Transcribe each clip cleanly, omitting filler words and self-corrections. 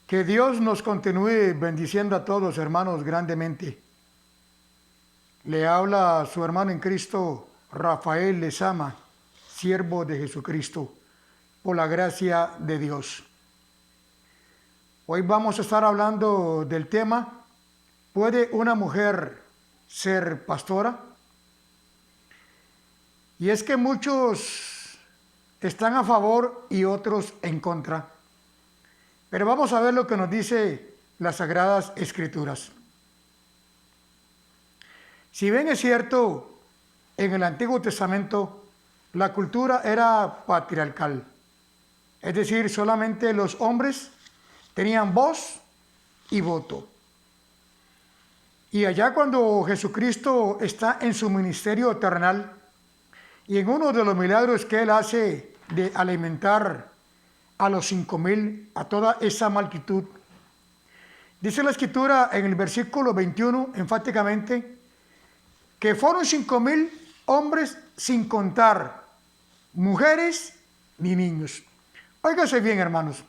Que Dios nos continúe bendiciendo a todos, hermanos, grandemente. Le habla su hermano en Cristo, Rafael Lezama, siervo de Jesucristo, por la gracia de Dios. Hoy vamos a estar hablando del tema, ¿puede una mujer ser pastora? Y es que muchos están a favor y otros en contra. Pero vamos a ver lo que nos dice las Sagradas Escrituras. Si bien es cierto, en el Antiguo Testamento la cultura era patriarcal, es decir, solamente los hombres tenían voz y voto. Y allá cuando Jesucristo está en su ministerio terrenal y en uno de los milagros que Él hace de alimentar a los 5,000, a toda esa multitud, dice la Escritura en el versículo 21 enfáticamente que fueron 5,000 hombres sin contar mujeres ni niños. Óigase bien, hermanos.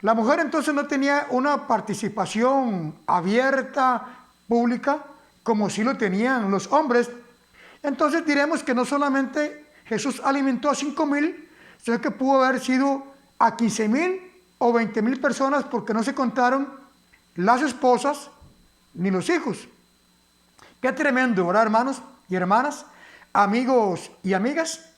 La mujer entonces no tenía una participación abierta, pública, como si lo tenían los hombres. Entonces diremos que no solamente Jesús alimentó a 5,000, sino que pudo haber sido a 15,000 o 20,000 personas, porque no se contaron las esposas ni los hijos. Qué tremendo, ¿verdad, hermanos y hermanas, amigos y amigas?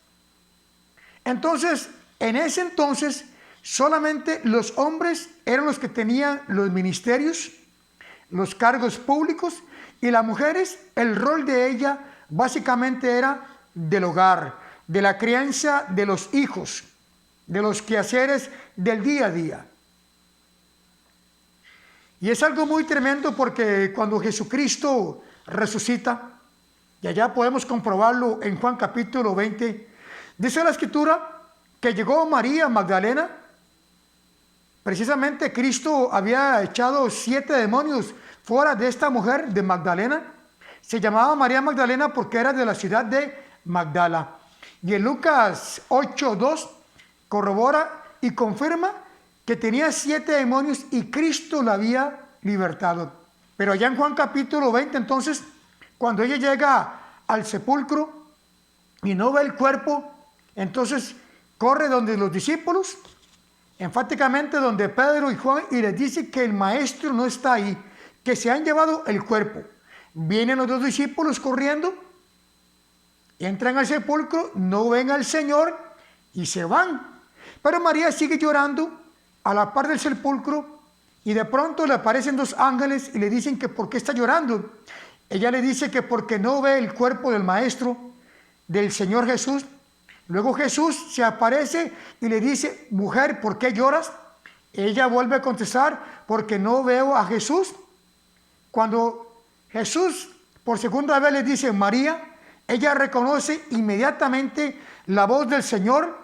Entonces, en ese entonces, solamente los hombres eran los que tenían los ministerios, los cargos públicos, y las mujeres, el rol de ella básicamente era del hogar, de la crianza de los hijos, de los quehaceres del día a día. Y es algo muy tremendo porque cuando Jesucristo resucita, y allá podemos comprobarlo en Juan capítulo 20, dice la Escritura que llegó María Magdalena. Precisamente Cristo había echado 7 demonios fuera de esta mujer de Magdalena. Se llamaba María Magdalena porque era de la ciudad de Magdala. Y en Lucas 8:2 corrobora y confirma que tenía 7 demonios y Cristo la había libertado. Pero allá en Juan capítulo 20, entonces, cuando ella llega al sepulcro y no ve el cuerpo, entonces corre donde los discípulos, enfáticamente donde Pedro y Juan, y les dice que el maestro no está ahí, que se han llevado el cuerpo. Vienen los 2 discípulos corriendo, entran al sepulcro, no ven al Señor y se van. Pero María sigue llorando a la par del sepulcro y de pronto le aparecen 2 ángeles y le dicen que por qué está llorando. Ella le dice que porque no ve el cuerpo del maestro, del Señor Jesús. Luego Jesús se aparece y le dice, mujer, ¿por qué lloras? Ella vuelve a contestar, porque no veo a Jesús. Cuando Jesús por segunda vez le dice María, ella reconoce inmediatamente la voz del Señor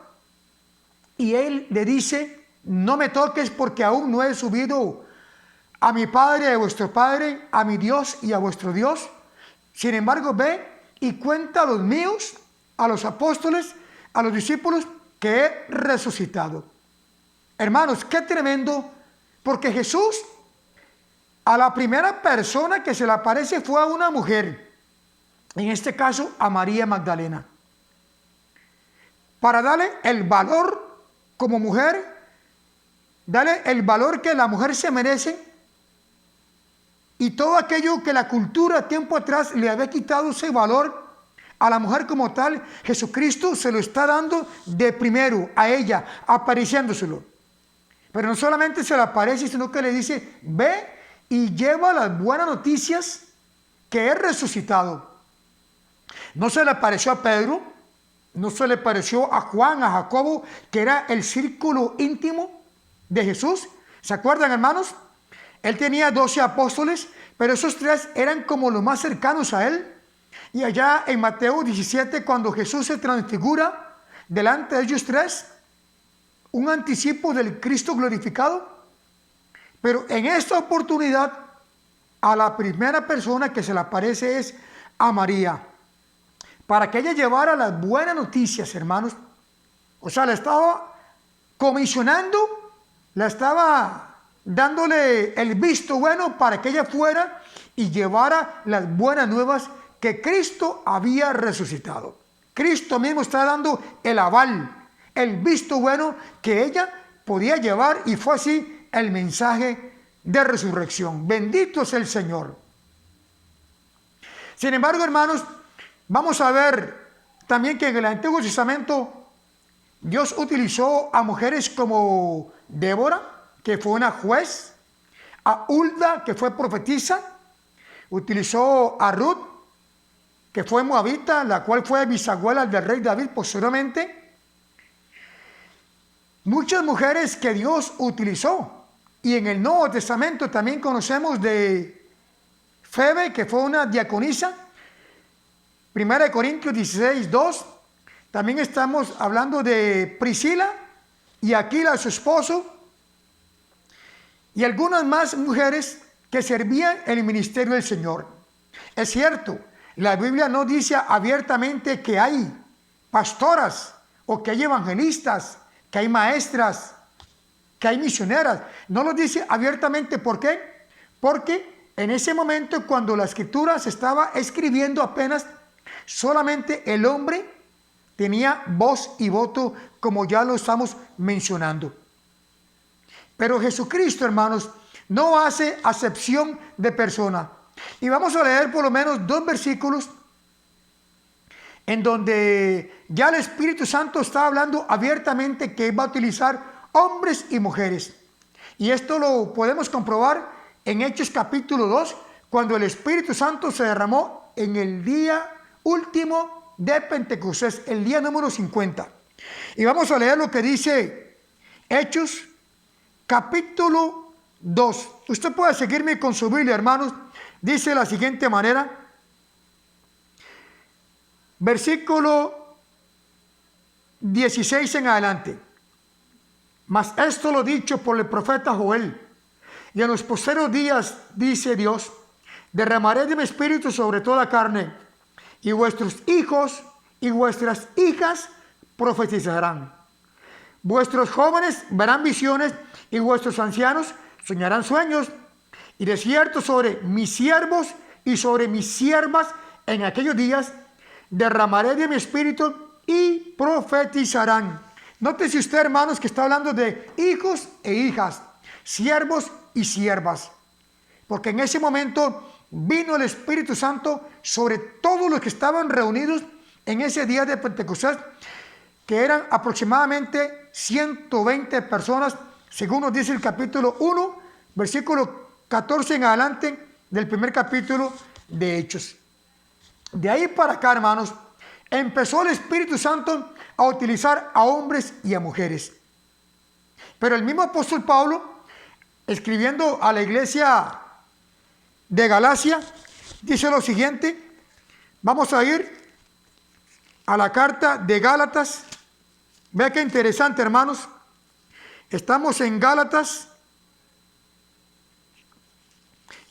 y Él le dice, no me toques porque aún no he subido a mi Padre y a vuestro Padre, a mi Dios y a vuestro Dios. Sin embargo, ve y cuenta a los míos, a los apóstoles, a los discípulos, que he resucitado. Hermanos, qué tremendo, porque Jesús a la primera persona que se le aparece fue a una mujer, en este caso a María Magdalena, para darle el valor como mujer, darle el valor que la mujer se merece, y todo aquello que la cultura tiempo atrás le había quitado ese valor a la mujer como tal, Jesucristo se lo está dando de primero a ella, apareciéndoselo. Pero no solamente se le aparece, sino que le dice, ve y lleva las buenas noticias que he resucitado. No se le apareció a Pedro, no se le apareció a Juan, a Jacobo, que era el círculo íntimo de Jesús. ¿Se acuerdan, hermanos? Él tenía 12 apóstoles, pero esos 3 eran como los más cercanos a él. Y allá en Mateo 17, cuando Jesús se transfigura delante de ellos 3, un anticipo del Cristo glorificado. Pero en esta oportunidad, a la primera persona que se le aparece es a María, para que ella llevara las buenas noticias, hermanos. O sea, la estaba comisionando, la estaba dándole el visto bueno para que ella fuera y llevara las buenas nuevas que Cristo había resucitado. Cristo mismo está dando el aval, el visto bueno que ella podía llevar, y fue así el mensaje de resurrección. Bendito es el Señor. Sin embargo, hermanos, vamos a ver también que en el Antiguo Testamento Dios utilizó a mujeres como Débora, que fue una juez, a Hulda, que fue profetisa, utilizó a Ruth, que fue moabita, la cual fue bisabuela del rey David posteriormente. Muchas mujeres que Dios utilizó. Y en el Nuevo Testamento también conocemos de Febe, que fue una diaconisa. 1 Corintios 16, 2. También estamos hablando de Priscila y Aquila, su esposo, y algunas más mujeres que servían en el ministerio del Señor. Es cierto, la Biblia no dice abiertamente que hay pastoras o que hay evangelistas, que hay maestras, que hay misioneras. No lo dice abiertamente. ¿Por qué? Porque en ese momento, cuando la escritura se estaba escribiendo apenas, solamente el hombre tenía voz y voto, como ya lo estamos mencionando. Pero Jesucristo, hermanos, no hace acepción de persona. Y vamos a leer por lo menos 2 versículos en donde ya el Espíritu Santo está hablando abiertamente que va a utilizar hombres y mujeres. Y esto lo podemos comprobar en Hechos capítulo 2, cuando el Espíritu Santo se derramó en el día último de Pentecostés, el día número 50. Y vamos a leer lo que dice Hechos capítulo 2. Usted puede seguirme con su Biblia, hermanos. Dice de la siguiente manera, versículo 16 en adelante. Mas esto lo dicho por el profeta Joel: y en los postreros días, dice Dios, derramaré de mi espíritu sobre toda carne, y vuestros hijos y vuestras hijas profetizarán. Vuestros jóvenes verán visiones, y vuestros ancianos soñarán sueños. Y de cierto, sobre mis siervos y sobre mis siervas en aquellos días derramaré de mi espíritu y profetizarán. Nótese usted, hermanos, que está hablando de hijos e hijas, siervos y siervas, porque en ese momento vino el Espíritu Santo sobre todos los que estaban reunidos en ese día de Pentecostés, que eran aproximadamente 120 personas, según nos dice el capítulo 1, versículo 14 en adelante del primer capítulo de Hechos. De ahí para acá, hermanos, empezó el Espíritu Santo a utilizar a hombres y a mujeres. Pero el mismo apóstol Pablo, escribiendo a la iglesia de Galacia, dice lo siguiente. Vamos a ir a la carta de Gálatas. Vea qué interesante, hermanos. Estamos en Gálatas,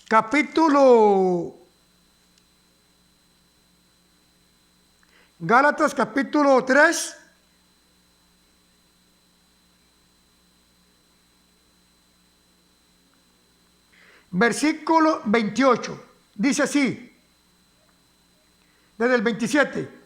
capítulo 3, versículo 28. Dice así, desde el 27.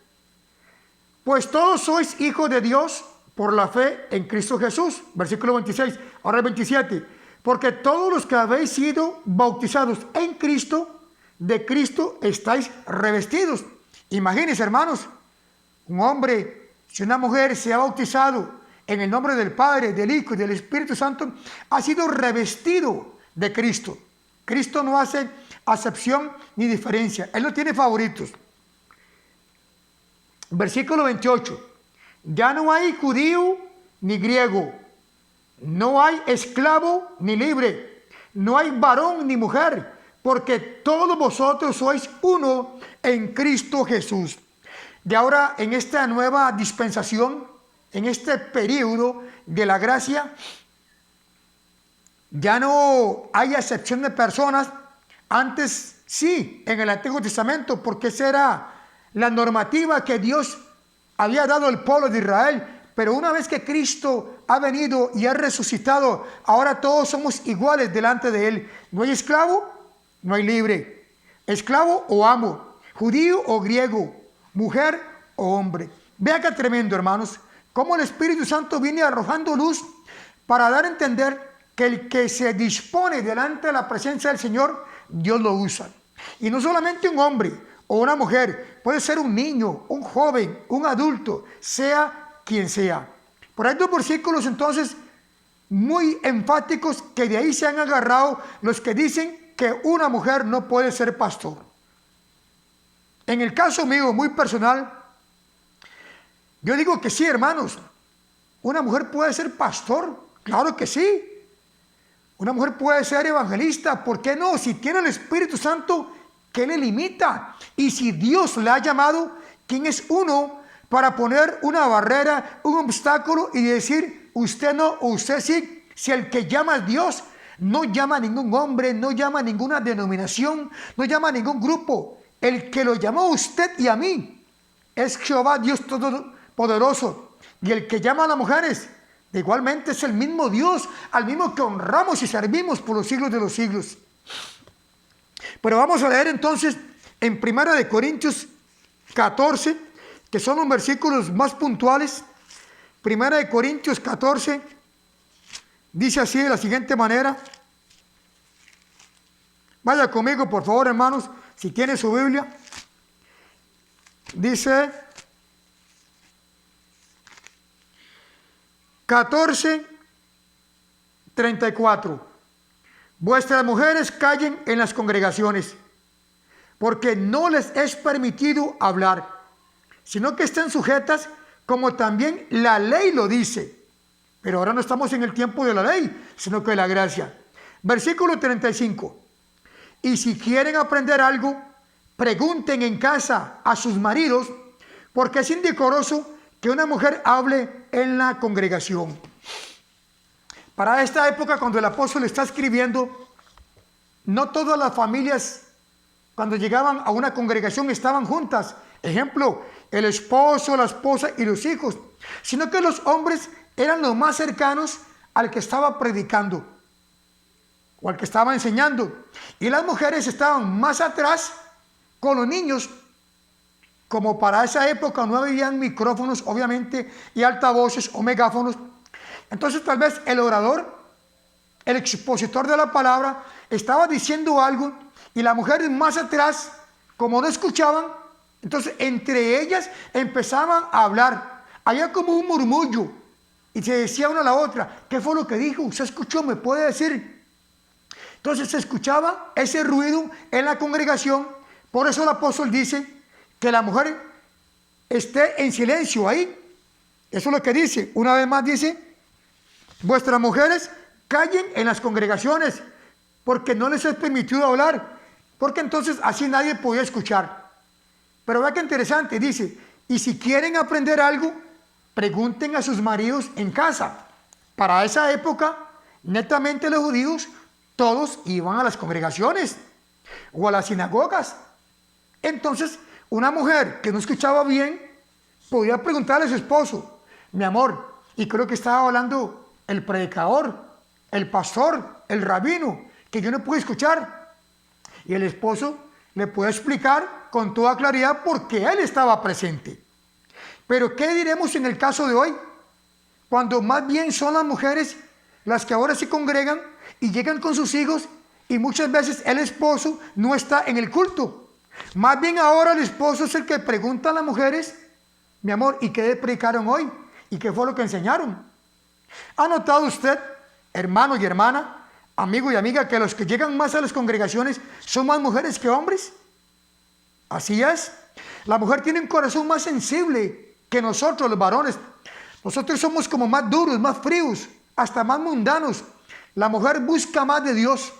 Pues todos sois hijos de Dios por la fe en Cristo Jesús. Versículo 26. Ahora el 27. Porque todos los que habéis sido bautizados en Cristo, de Cristo estáis revestidos. Imagínense, hermanos, un hombre, si una mujer se ha bautizado en el nombre del Padre, del Hijo y del Espíritu Santo, ha sido revestido de Cristo. Cristo no hace acepción ni diferencia. Él no tiene favoritos. Versículo 28. Ya no hay judío ni griego, no hay esclavo ni libre, no hay varón ni mujer, porque todos vosotros sois uno en Cristo Jesús. De ahora, en esta nueva dispensación, en este periodo de la gracia, ya no hay acepción de personas. Antes sí, en el Antiguo Testamento, porque esa era la normativa que Dios había dado al pueblo de Israel. pero una vez que Cristo ha venido y ha resucitado, ahora todos somos iguales delante de Él. No hay esclavo, no hay libre, esclavo o amo, judío o griego, mujer o hombre. Vea qué tremendo, hermanos, cómo el Espíritu Santo viene arrojando luz para dar a entender que el que se dispone delante de la presencia del Señor, Dios lo usa. Y no solamente un hombre o una mujer, puede ser un niño, un joven, un adulto, sea quien sea. Por ahí 2 versículos entonces muy enfáticos que de ahí se han agarrado los que dicen que una mujer no puede ser pastor. En el caso mío, muy personal, yo digo que sí, hermanos. Una mujer puede ser pastor, claro que sí. Una mujer puede ser evangelista, ¿por qué no? Si tiene el Espíritu Santo, ¿qué le limita? Y si Dios le ha llamado, ¿quién es uno para poner una barrera, un obstáculo y decir usted no o usted sí? Si el que llama es Dios, no llama a ningún hombre, no llama a ninguna denominación, no llama a ningún grupo. El que lo llamó a usted y a mí es Jehová Dios Todopoderoso. Y el que llama a las mujeres, igualmente es el mismo Dios, al mismo que honramos y servimos por los siglos de los siglos. Pero vamos a leer entonces en 1 Corintios 14, que son los versículos más puntuales. 1 Corintios 14 dice así de la siguiente manera. Vaya conmigo, por favor, hermanos, si tiene su Biblia. Dice 14:34. Vuestras mujeres callen en las congregaciones, porque no les es permitido hablar, sino que estén sujetas, como también la ley lo dice. Pero ahora no estamos en el tiempo de la ley, sino que de la gracia. Versículo 35. Y si quieren aprender algo, pregunten en casa a sus maridos, porque es indecoroso que una mujer hable en la congregación. Para esta época, cuando el apóstol está escribiendo, no todas las familias, cuando llegaban a una congregación, estaban juntas. Ejemplo, el esposo, la esposa y los hijos, sino que los hombres eran los más cercanos al que estaba predicando o al que estaba enseñando, y las mujeres estaban más atrás con los niños. Como para esa época no habían micrófonos, obviamente, y altavoces o megáfonos, entonces tal vez el orador, el expositor de la palabra, estaba diciendo algo y las mujeres más atrás, como no escuchaban, entonces entre ellas empezaban a hablar. Había como un murmullo y se decía una a la otra: ¿qué fue lo que dijo? ¿Usted escuchó? ¿Me puede decir? Entonces se escuchaba ese ruido en la congregación. Por eso el apóstol dice que la mujer esté en silencio ahí. Eso es lo que dice. Una vez más dice: vuestras mujeres callen en las congregaciones, porque no les es permitido hablar, porque entonces así nadie podía escuchar. Pero vea qué interesante, dice: y si quieren aprender algo, pregunten a sus maridos en casa. Para esa época, netamente los judíos, todos iban a las congregaciones o a las sinagogas. Entonces, una mujer que no escuchaba bien podía preguntarle a su esposo: mi amor, y creo que estaba hablando el predicador, el pastor, el rabino, que yo no pude escuchar. Y el esposo le puede explicar con toda claridad por qué él estaba presente. Pero ¿qué diremos en el caso de hoy? Cuando más bien son las mujeres las que ahora se congregan y llegan con sus hijos, y muchas veces el esposo no está en el culto. Más bien ahora el esposo es el que pregunta a las mujeres: mi amor, ¿y qué predicaron hoy? ¿Y qué fue lo que enseñaron? ¿Ha notado usted, hermano y hermana, amigo y amiga, que los que llegan más a las congregaciones son más mujeres que hombres? Así es. La mujer tiene un corazón más sensible que nosotros, los varones. Nosotros somos como más duros, más fríos, hasta más mundanos. La mujer busca más de Dios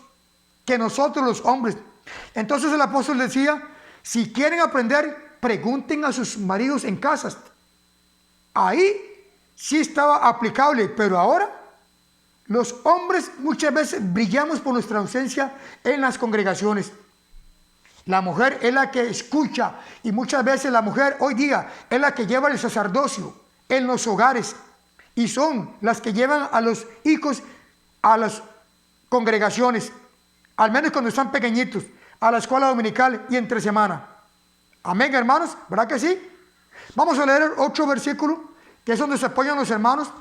que nosotros, los hombres. Entonces el apóstol decía: si quieren aprender, pregunten a sus maridos en casas. Ahí sí estaba aplicable, pero ahora los hombres muchas veces brillamos por nuestra ausencia en las congregaciones. La mujer es la que escucha, y muchas veces la mujer hoy día es la que lleva el sacerdocio, en los hogares y son las que llevan a los hijos a las congregaciones, al menos cuando están pequeñitos, a la escuela dominical y entre semana. Amén, hermanos, ¿verdad que sí? Vamos a leer otro versículo, que es donde se apoyan los hermanos,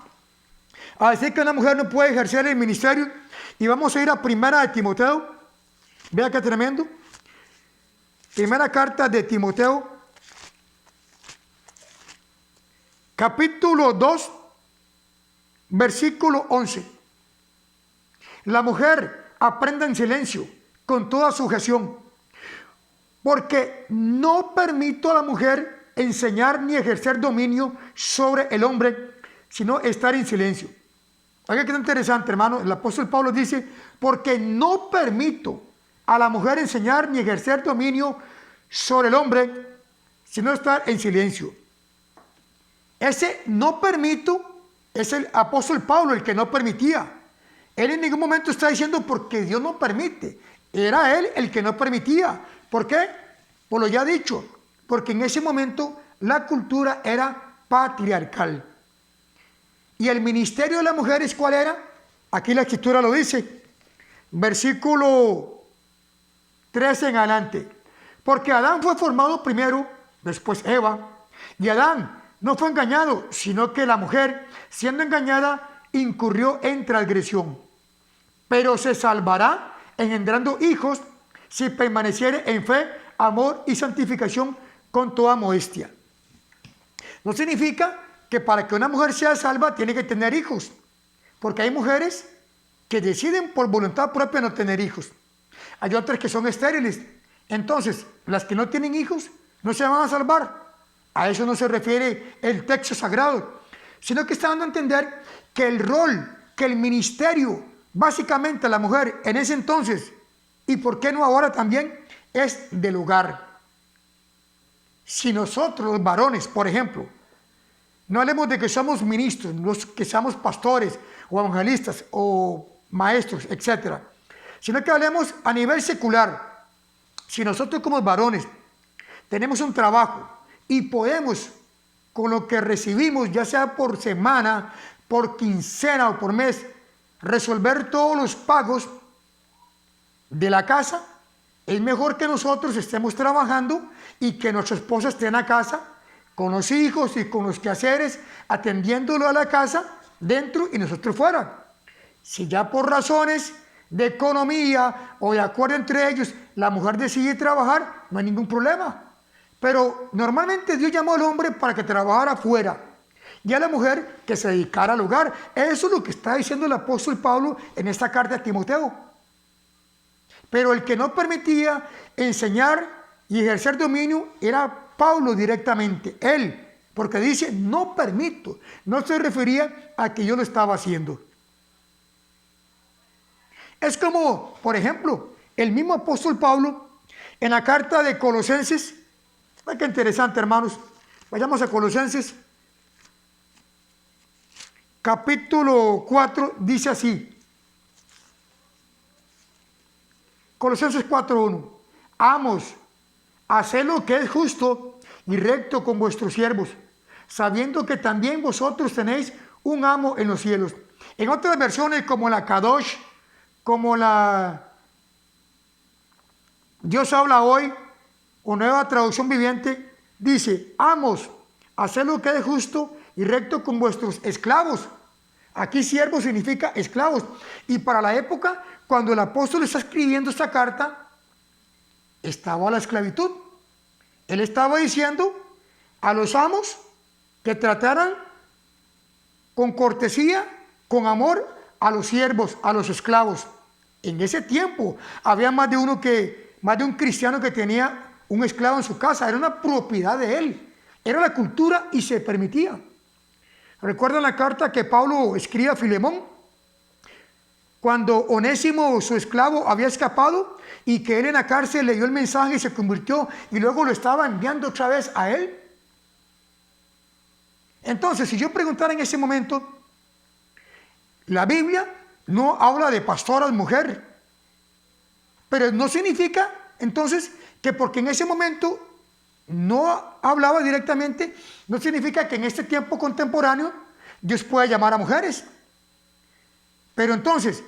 a decir que una mujer no puede ejercer el ministerio. Y vamos a ir a Primera de Timoteo. Vea qué tremendo. Primera carta de Timoteo, capítulo 2, versículo 11. La mujer aprenda en silencio, con toda sujeción, porque no permito a la mujer enseñar ni ejercer dominio sobre el hombre, sino estar en silencio. Oiga, qué interesante, hermano. El apóstol Pablo dice, porque no permito a la mujer enseñar ni ejercer dominio sobre el hombre, sino estar en silencio. Ese no permito es el apóstol Pablo el que no permitía. Él en ningún momento está diciendo porque Dios no permite. Era él el que no permitía. ¿Por qué? Por lo ya dicho. Porque en ese momento la cultura era patriarcal. ¿Y el ministerio de las mujeres cuál era? Aquí la escritura lo dice. Versículo 13 en adelante. Porque Adán fue formado primero, después Eva. Y Adán no fue engañado, sino que la mujer, siendo engañada, incurrió en transgresión. Pero se salvará engendrando hijos si permaneciere en fe, amor y santificación con toda modestia. No significa que para que una mujer sea salva tiene que tener hijos, porque hay mujeres que deciden por voluntad propia no tener hijos. Hay otras que son estériles. Entonces, las que no tienen hijos no se van a salvar. A eso no se refiere el texto sagrado, sino que está dando a entender que el rol, que el ministerio, básicamente la mujer en ese entonces, y por qué no ahora también, es del hogar. Si nosotros los varones, por ejemplo, no hablemos de que somos ministros, que seamos pastores o evangelistas o maestros, etc., sino que hablemos a nivel secular. Si nosotros como varones tenemos un trabajo y podemos, con lo que recibimos, ya sea por semana, por quincena o por mes, resolver todos los pagos de la casa, es mejor que nosotros estemos trabajando y que nuestra esposa esté en la casa con los hijos y con los quehaceres, atendiéndolo a la casa dentro y nosotros fuera. Si ya por razones de economía o de acuerdo entre ellos la mujer decide trabajar, no hay ningún problema. Pero normalmente Dios llamó al hombre para que trabajara afuera y a la mujer que se dedicara al hogar. Eso es lo que está diciendo el apóstol Pablo en esta carta a Timoteo. Pero el que no permitía enseñar y ejercer dominio era Pablo directamente, él, porque dice no permito, no se refería a que yo lo estaba haciendo. Es como, por ejemplo, el mismo apóstol Pablo en la carta de Colosenses. Qué interesante, hermanos. Vayamos a Colosenses. Capítulo 4 dice así. Colosenses 4:1. Amos, haced lo que es justo y recto con vuestros siervos, sabiendo que también vosotros tenéis un amo en los cielos. En otras versiones como la Kadosh, como la Dios habla hoy, o Nueva Traducción Viviente, dice, amos, haced lo que es justo y recto con vuestros esclavos. Aquí siervo significa esclavos. Y para la época, cuando el apóstol está escribiendo esta carta, estaba la esclavitud. Él estaba diciendo a los amos que trataran con cortesía, con amor, a los siervos, a los esclavos. En ese tiempo había más de un cristiano que tenía un esclavo en su casa. Era una propiedad de él. Era la cultura y se permitía. ¿Recuerdan la carta que Pablo escribe a Filemón? Cuando Onésimo, su esclavo, había escapado y que él en la cárcel le dio el mensaje y se convirtió y luego lo estaba enviando otra vez a él. Entonces, si yo preguntara en ese momento, la Biblia no habla de pastoras mujer, pero no significa entonces que porque en ese momento no hablaba directamente, no significa que en este tiempo contemporáneo Dios pueda llamar a mujeres. Pero entonces,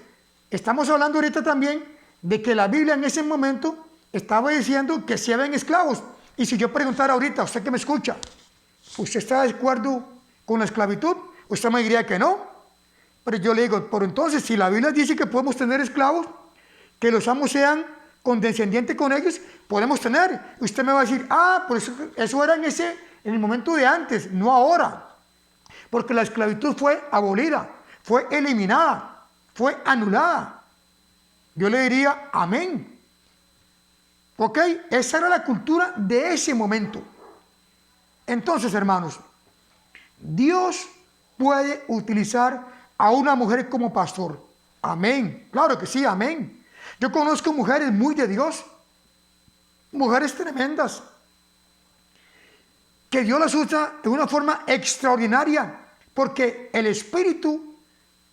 estamos hablando ahorita también de que la Biblia en ese momento estaba diciendo que se ven esclavos. Y si yo preguntara ahorita, usted que me escucha, ¿usted está de acuerdo con la esclavitud? Usted me diría que no. Pero yo le digo, por entonces, si la Biblia dice que podemos tener esclavos, que los amos sean condescendientes con ellos, podemos tener. Usted me va a decir, pues eso era en el momento de antes, no ahora. Porque la esclavitud fue abolida, fue eliminada, fue anulada. Yo le diría, amén. ¿Ok? Esa era la cultura de ese momento. Entonces, hermanos, Dios puede utilizar a una mujer como pastor. Amén. Claro que sí, amén. Yo conozco mujeres muy de Dios, mujeres tremendas, que Dios las usa de una forma extraordinaria, porque el espíritu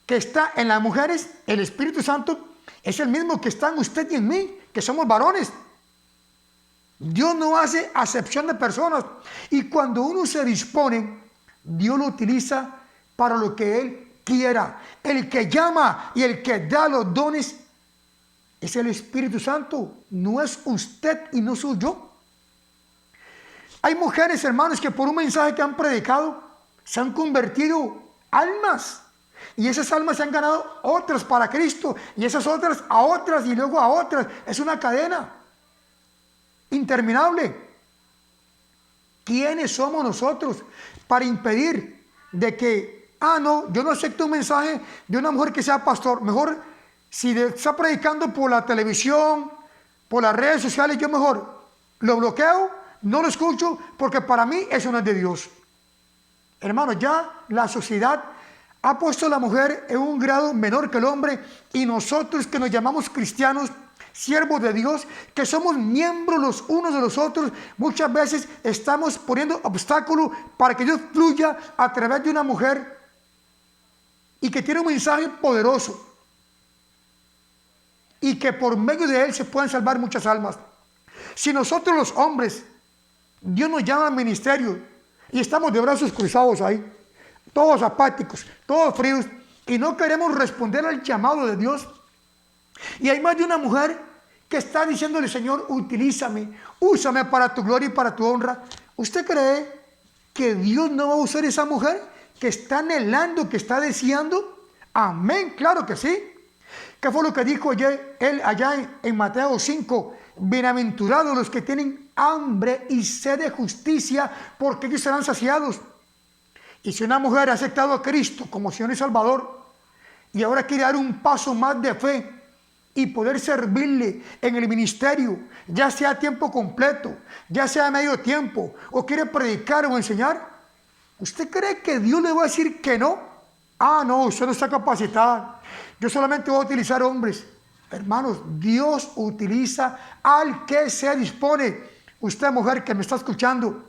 que está en las mujeres, el Espíritu Santo, es el mismo que está en usted y en mí, que somos varones. Dios no hace acepción de personas, y cuando uno se dispone, Dios lo utiliza para lo que Él quiera. El que llama y el que da los dones es el Espíritu Santo, no es usted y no soy yo. Hay mujeres, hermanos, que por un mensaje que han predicado se han convertido almas, y esas almas se han ganado otras para Cristo, y esas otras a otras, y luego a otras. Es una cadena interminable. ¿Quiénes somos nosotros para impedir de que, no, yo no acepto un mensaje de una mujer que sea pastor? Mejor, si está predicando por la televisión, por las redes sociales, yo mejor lo bloqueo, no lo escucho, porque para mí eso no es de Dios. Hermanos, ya la sociedad ha puesto a la mujer en un grado menor que el hombre, y nosotros que nos llamamos cristianos, siervos de Dios, que somos miembros los unos de los otros, muchas veces estamos poniendo obstáculos para que Dios fluya a través de una mujer y que tiene un mensaje poderoso, y que por medio de él se pueden salvar muchas almas. Si nosotros los hombres, Dios nos llama al ministerio y estamos de brazos cruzados ahí, todos apáticos, todos fríos, y no queremos responder al llamado de Dios, y hay más de una mujer que está diciéndole, Señor, utilízame, úsame para tu gloria y para tu honra, ¿usted cree que Dios no va a usar esa mujer que está anhelando, que está deseando? Amén, claro que sí. ¿Qué fue lo que dijo él allá en Mateo 5? Bienaventurados los que tienen hambre y sed de justicia, porque ellos serán saciados. Y si una mujer ha aceptado a Cristo como Señor y Salvador, y ahora quiere dar un paso más de fe y poder servirle en el ministerio, ya sea a tiempo completo, ya sea a medio tiempo, o quiere predicar o enseñar, ¿usted cree que Dios le va a decir que no? No, usted no está capacitada, yo solamente voy a utilizar hombres. Hermanos, Dios utiliza al que se dispone. Usted, mujer que me está escuchando,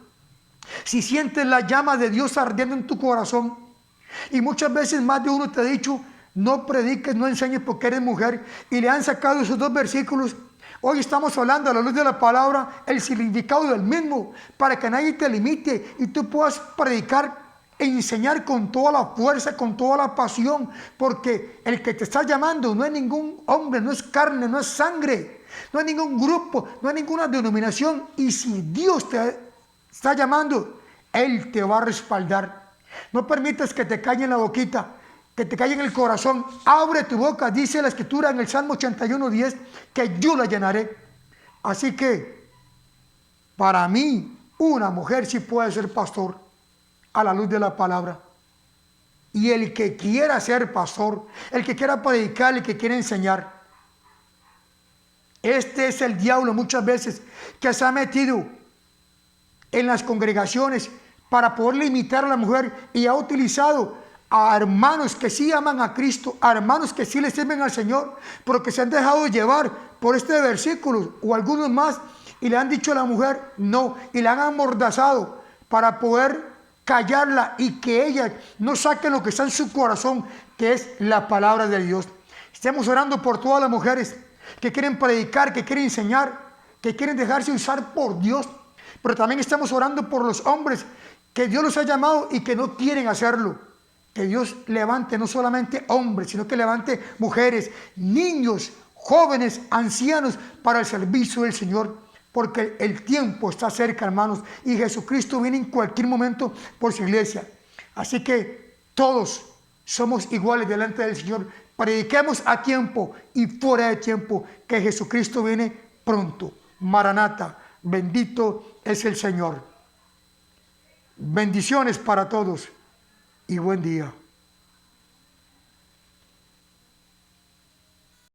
si sientes la llama de Dios ardiendo en tu corazón, y muchas veces más de uno te ha dicho, no prediques, no enseñes porque eres mujer, y le han sacado esos dos versículos, hoy estamos hablando a la luz de la palabra, el significado del mismo, para que nadie te limite y tú puedas predicar e enseñar con toda la fuerza, con toda la pasión, porque el que te está llamando no es ningún hombre, no es carne, no es sangre, no es ningún grupo, no es ninguna denominación, y si Dios te está llamando, Él te va a respaldar. No permitas que te calle en la boquita, que te calle en el corazón. Abre tu boca, dice la Escritura en el Salmo 81:10, que yo la llenaré. Así que, para mí, una mujer sí puede ser pastor a la luz de la palabra. Y el que quiera ser pastor, el que quiera predicar, el que quiera enseñar, este es el diablo muchas veces que se ha metido en las congregaciones para poder limitar a la mujer, y ha utilizado a hermanos que sí aman a Cristo, a hermanos que sí le sirven al Señor, pero que se han dejado llevar por este versículo o algunos más, y le han dicho a la mujer no, y la han amordazado para poder callarla y que ella no saque lo que está en su corazón, que es la palabra de Dios. Estemos orando por todas las mujeres que quieren predicar, que quieren enseñar, que quieren dejarse usar por Dios, Pero también estamos orando por los hombres que Dios los ha llamado y que no quieren hacerlo. Que Dios levante no solamente hombres, sino que levante mujeres, niños, jóvenes, ancianos para el servicio del Señor. Porque el tiempo está cerca, hermanos, y Jesucristo viene en cualquier momento por su iglesia. Así que todos somos iguales delante del Señor. Prediquemos a tiempo y fuera de tiempo que Jesucristo viene pronto. Maranata, bendito es el Señor. Bendiciones para todos y buen día.